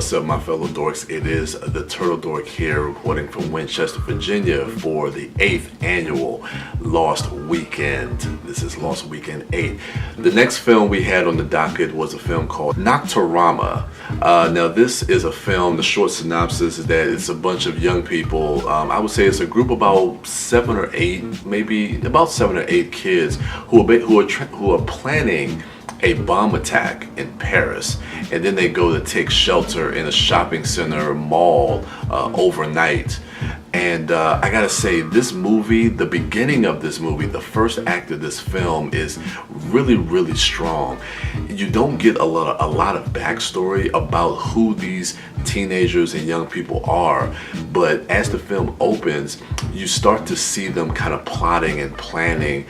What's up, my fellow dorks? It is the Turtle Dork here, reporting from Winchester, Virginia for the 8th annual Lost Weekend. This is Lost Weekend VIII. The next film we had on the docket was a film called Nocturama. Now this is a film, the short synopsis is that it's a bunch of young people. I would say it's a group about 7 or 8, maybe about 7 or 8 kids who are planning a bomb attack in Paris, and then they go to take shelter in a shopping center mall overnight. And I gotta say, this movie, the beginning of this movie, the first act of this film is really strong. You don't get a lot of backstory about who these teenagers and young people are, but as the film opens, you start to see them kind of plotting and planning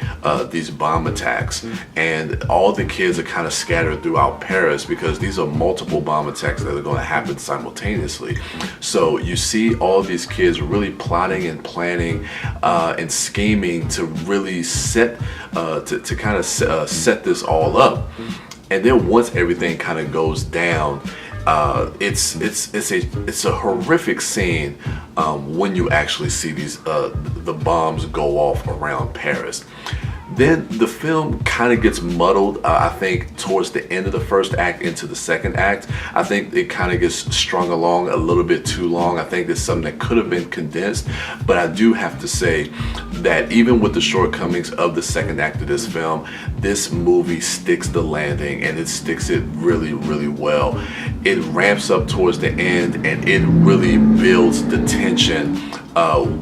these bomb attacks. And all the kids are kind of scattered throughout Paris because these are multiple bomb attacks that are going to happen simultaneously. So you see all these kids really plotting and planning and scheming to really set set this all up. And then once everything kind of goes down, it's a horrific scene when you actually see these the bombs go off around Paris. Then the film kind of gets muddled, I think, towards the end of the first act into the second act. I think it kind of gets strung along a little bit too long. I think it's something that could have been condensed, but I do have to say that even with the shortcomings of the second act of this film, this movie sticks the landing, and it sticks it really well. It ramps up towards the end, and it really builds the tension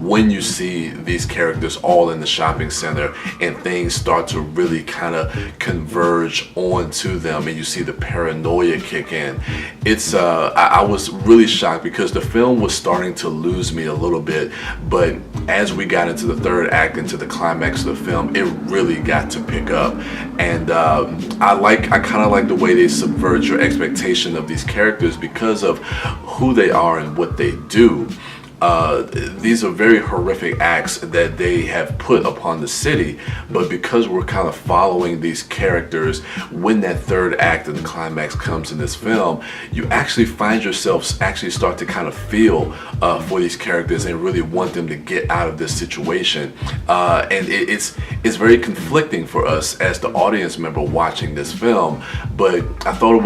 when you see these characters all in the shopping center and things start to really kind of converge onto them, and you see the paranoia kick in. It's I was really shocked because the film was starting to lose me a little bit, but as we got into the third act, into the climax of the film, it really got to pick up. And I kind of like the way they subvert your expectation of these characters because of who they are and what they do. These are very horrific acts that they have put upon the city, but because we're kind of following these characters, when that third act and the climax comes in this film, you actually find yourself actually start to kind of feel for these characters and really want them to get out of this situation. And it's very conflicting for us as the audience member watching this film, but I thought it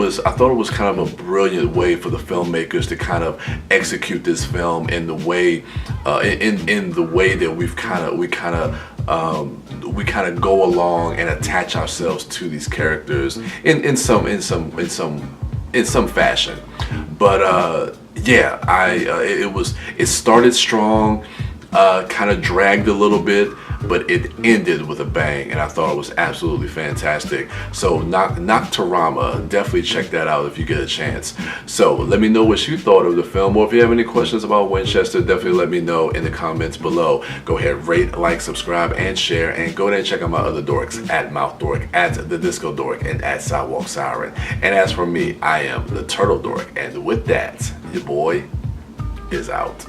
was kind of a brilliant way for the filmmakers to kind of execute this film in the way in the way that we kind of go along and attach ourselves to these characters in some fashion. But it started strong, kind of dragged a little bit, but it ended with a bang, and I thought it was absolutely fantastic. So Nocturama, definitely check that out if you get a chance. So let me know what you thought of the film, or if you have any questions about Winchester, definitely let me know in the comments below. Go ahead, rate, like, subscribe, and share, and go ahead and check out my other dorks, at Mouth Dork, at The Disco Dork, and at Sidewalk Siren. And as for me, I am the Turtle Dork, and with that, your boy is out.